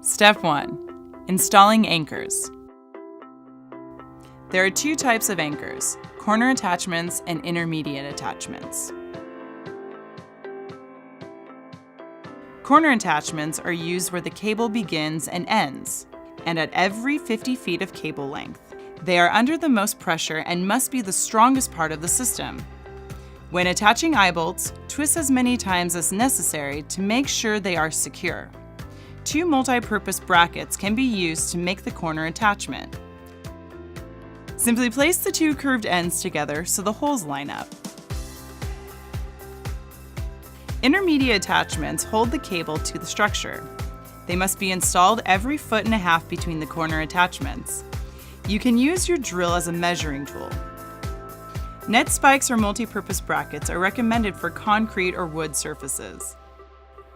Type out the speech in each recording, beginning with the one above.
Step 1. Installing anchors. There are two types of anchors: corner attachments and intermediate attachments. Corner attachments are used where the cable begins and ends, and at every 50 feet of cable length. They are under the most pressure and must be the strongest part of the system. When attaching eye bolts, twist as many times as necessary to make sure they are secure. Two multi-purpose brackets can be used to make the corner attachment. Simply place the two curved ends together so the holes line up. Intermediate attachments hold the cable to the structure. They must be installed every 1.5 feet between the corner attachments. You can use your drill as a measuring tool. Net spikes or multi-purpose brackets are recommended for concrete or wood surfaces.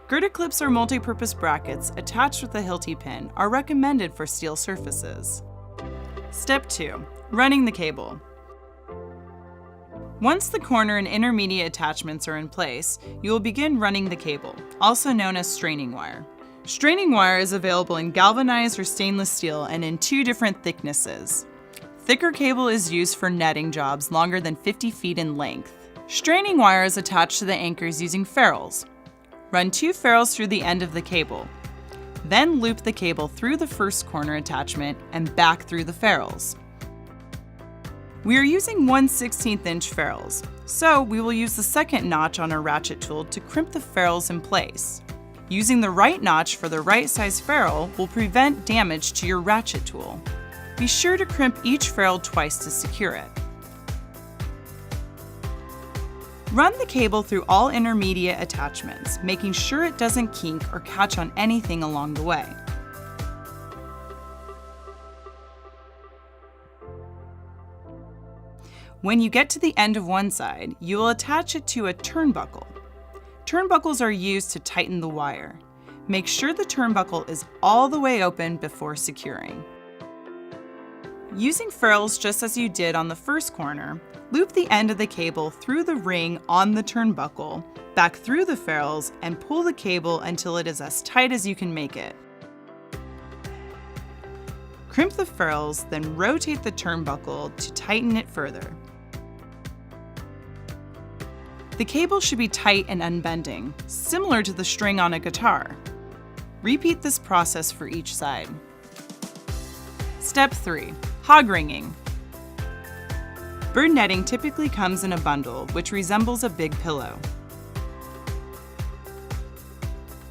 Girder clips or multi-purpose brackets attached with a Hilti pin are recommended for steel surfaces. Step 2. Running the cable. Once the corner and intermediate attachments are in place, you will begin running the cable, also known as straining wire. Straining wire is available in galvanized or stainless steel and in two different thicknesses. Thicker cable is used for netting jobs longer than 50 feet in length. Straining wire is attached to the anchors using ferrules. Run 2 ferrules through the end of the cable. Then loop the cable through the first corner attachment and back through the ferrules. We are using 1/16 inch ferrules, so we will use the second notch on our ratchet tool to crimp the ferrules in place. Using the right notch for the right size ferrule will prevent damage to your ratchet tool. Be sure to crimp each ferrule twice to secure it. Run the cable through all intermediate attachments, making sure it doesn't kink or catch on anything along the way. When you get to the end of one side, you will attach it to a turnbuckle. Turnbuckles are used to tighten the wire. Make sure the turnbuckle is all the way open before securing. Using ferrules just as you did on the first corner, loop the end of the cable through the ring on the turnbuckle, back through the ferrules, and pull the cable until it is as tight as you can make it. Crimp the ferrules, then rotate the turnbuckle to tighten it further. The cable should be tight and unbending, similar to the string on a guitar. Repeat this process for each side. Step 3. Hog ringing. Bird netting typically comes in a bundle, which resembles a big pillow.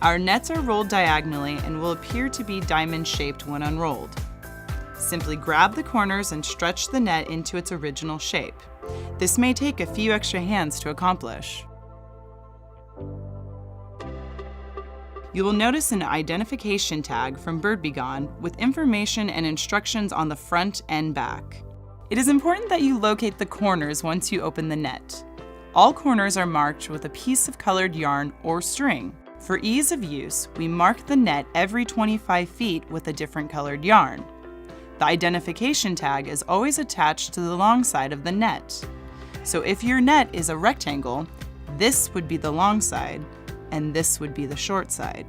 Our nets are rolled diagonally and will appear to be diamond-shaped when unrolled. Simply grab the corners and stretch the net into its original shape. This may take a few extra hands to accomplish. You will notice an identification tag from Bird Be Gone with information and instructions on the front and back. It is important that you locate the corners once you open the net. All corners are marked with a piece of colored yarn or string. For ease of use, we mark the net every 25 feet with a different colored yarn. The identification tag is always attached to the long side of the net. So if your net is a rectangle, this would be the long side, and this would be the short side.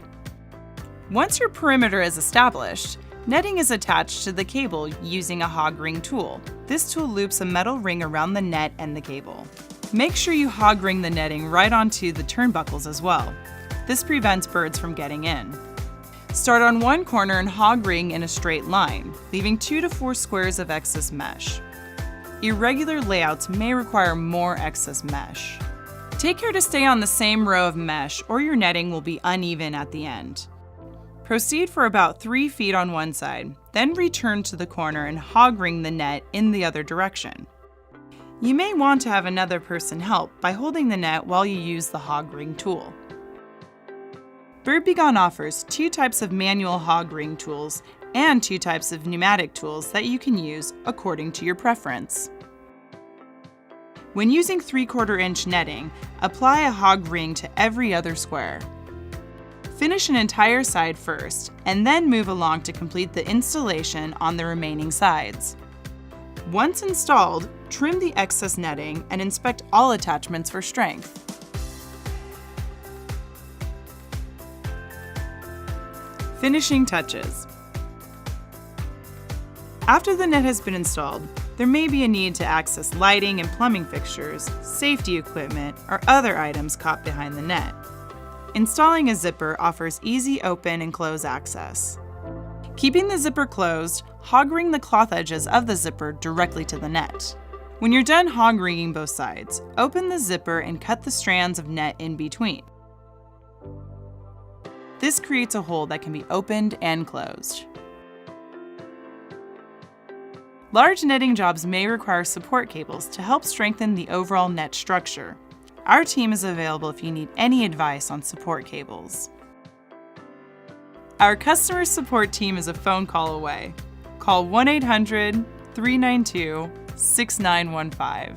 Once your perimeter is established, netting is attached to the cable using a hog ring tool. This tool loops a metal ring around the net and the cable. Make sure you hog ring the netting right onto the turnbuckles as well. This prevents birds from getting in. Start on one corner and hog ring in a straight line, leaving 2 to 4 squares of excess mesh. Irregular layouts may require more excess mesh. Take care to stay on the same row of mesh or your netting will be uneven at the end. Proceed for about 3 feet on one side, then return to the corner and hog ring the net in the other direction. You may want to have another person help by holding the net while you use the hog ring tool. Bird Be Gone offers 2 types of manual hog ring tools and 2 types of pneumatic tools that you can use according to your preference. When using 3/4 inch netting, apply a hog ring to every other square. Finish an entire side first, and then move along to complete the installation on the remaining sides. Once installed, trim the excess netting and inspect all attachments for strength. Finishing touches. After the net has been installed, there may be a need to access lighting and plumbing fixtures, safety equipment, or other items caught behind the net. Installing a zipper offers easy open and close access. Keeping the zipper closed, hog ring the cloth edges of the zipper directly to the net. When you're done hog ringing both sides, open the zipper and cut the strands of net in between. This creates a hole that can be opened and closed. Large netting jobs may require support cables to help strengthen the overall net structure. Our team is available if you need any advice on support cables. Our customer support team is a phone call away. Call 1-800-392-6915.